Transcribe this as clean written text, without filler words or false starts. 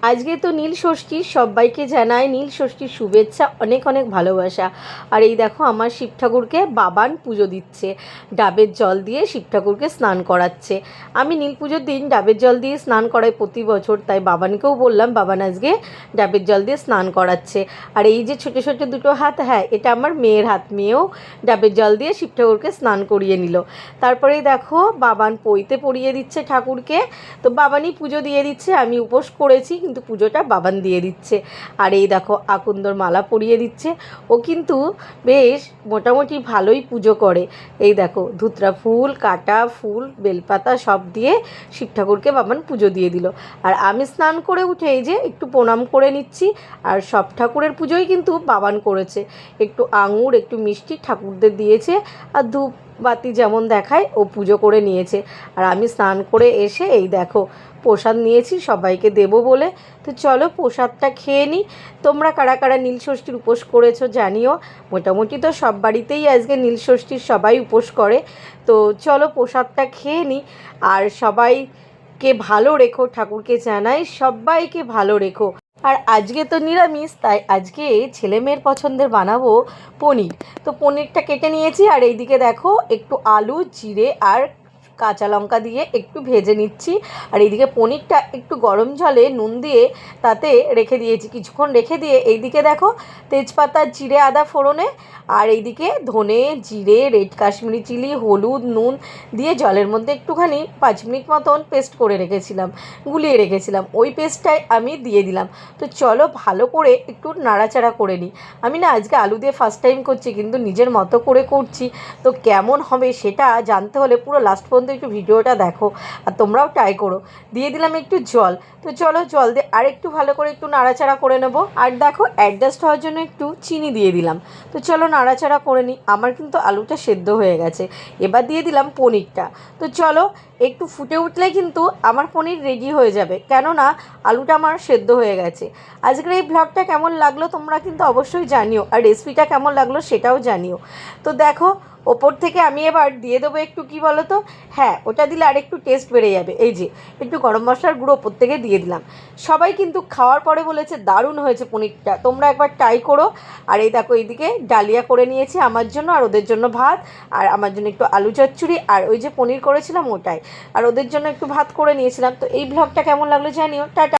আজকে তো নীল ষষ্ঠী, সবাইকে জানাই নীল ষষ্ঠীর শুভেচ্ছা, অনেক অনেক ভালোবাসা। আর এই দেখো আমার শিব ঠাকুরকে বাবান পুজো দিচ্ছে, ডাবের জল দিয়ে শিব ঠাকুরকে স্নান করাচ্ছে। আমি নীল পুজোর দিন ডাবের জল দিয়ে স্নান করাই প্রতি বছর, তাই বাবানকেও বললাম বাবান আজকে ডাবের জল দিয়ে স্নান করাচ্ছে। আর এই যে ছোটো ছোটো দুটো হাত, হ্যাঁ এটা আমার মেয়ের হাত, মেয়েও ডাবের জল দিয়ে শিব ঠাকুরকে স্নান করিয়ে নিল। তারপরেই দেখো বাবান পইতে পরিয়ে দিচ্ছে ঠাকুরকে, তো বাবানই পুজো দিয়ে দিচ্ছে। আমি উপোস করেছি কিন্তু পুজোটা বাবান দিয়ে দিচ্ছে। আর এই দেখো আকন্দর মালা পরিয়ে দিচ্ছে, ও কিন্তু বেশ মোটামুটি ভালোই পুজো করে। এই দেখো ধুতরা ফুল, কাটা ফুল, বেলপাতা সব দিয়ে শিব ঠাকুরকে বাবান পুজো দিয়ে দিল। আর আমি স্নান করে উঠে এই যে একটু প্রণাম করে নিচ্ছি। আর সব ঠাকুরের পুজোই কিন্তু বাবান করেছে, একটু আঙুর একটু মিষ্টি ঠাকুরদের দিয়েছে, আর ধূপ বাতি যেমন দেখায় ও পুজো করে নিয়েছে। আর আমি স্নান করে এসে এই দেখো প্রসাদ নিয়েছি সবাইকে দেবো বলে। তো চলো প্রসাদটা খেয়ে নিই। তোমরা কারা কারা নীল ষষ্ঠীর উপোস করেছো জানিও। মোটামুটি তো সব বাড়িতেই আজকে নীল ষষ্ঠীর সবাই উপোস করে। তো চলো প্রসাদটা খেয়ে নিই। আর সবাইকে ভালো রেখো, ঠাকুরকে জানাই সবাইকে ভালো রেখো। আর আজকে তো নিরামিষ, তাই আজকে ছেলে মেয়ের পছন্দের বানাবো পনির। তো পনিরটা কেটে নিয়েছি, আর এইদিকে দেখো একটু আলু, জিরে আর কাঁচা লঙ্কা দিয়ে একটু ভেজে নিচ্ছি। আর এইদিকে পনিরটা একটু গরম জলে নুন দিয়ে তাতে রেখে দিয়েছি, কিছুক্ষণ রেখে দিয়ে এইদিকে দেখো তেজপাতা, জিরে, আদা ফোড়নে, আর এইদিকে ধনে, জিরে, রেড কাশ্মীরি চিলি, হলুদ, নুন দিয়ে জলের মধ্যে একটুখানি 5 মিনিট মতন পেস্ট করে রেখেছিলাম, গুলিয়ে রেখেছিলাম, ওই পেস্টটাই আমি দিয়ে দিলাম। তো চলো ভালো করে একটু নাড়াচাড়া করে নিই। আমি না আজকে আলু দিয়ে ফার্স্ট টাইম করছি, কিন্তু নিজের মতো করে করছি। তো কেমন হবে সেটা জানতে হলে পুরো লাস্ট পর্যন্ত একটু ভিডিওটা দেখো, আর তোমরাও ট্রাই করো। দিয়ে দিলাম একটু জল। তো চলো জল দিয়ে আর একটু ভালো করে একটু নাড়াচাড়া করে নেবো। আর দেখো অ্যাডজাস্ট হওয়ার জন্য একটু চিনি দিয়ে দিলাম। তো চলো নাড়াচাড়া করে নিই। আমার কিন্তু আলুটা সেদ্ধ হয়ে গেছে। এবার দিয়ে দিলাম পনিরটা। তো চলো একটু ফুটে উঠলে কিন্তু আমার পনির রেডি হয়ে যাবে, কেননা আলুটা আমার সেদ্ধ হয়ে গেছে। আজকের এই ব্লগটা কেমন লাগলো তোমরা কিন্তু অবশ্যই জানিও, আর রেসিপিটা কেমন লাগলো সেটাও জানিও। তো দেখো ওপর থেকে আমি এবার দিয়ে দেবো একটু, কি বলো তো, হ্যাঁ ওটা দিলে আর একটু টেস্ট বেড়ে যাবে। এই যে একটু গরম মশলার গুঁড়ো ওপর থেকে দিয়ে দিলাম। সবাই কিন্তু খাওয়ার পরে বলেছে দারুণ হয়েছে পনিরটা, তোমরা একবার ট্রাই করো। আর এই দেখো এইদিকে ডালিয়া করে নিয়েছি আমার জন্য, আর ওদের জন্য ভাত, আর আমার জন্য একটু আলু চচ্চড়ি, আর ওই যে পনির করেছিলাম ওটাই, আর ওদের জন্য একটু ভাত করে নিয়েছিলাম। তো এই ব্লগটা কেমন লাগলো জানিও। টাটা।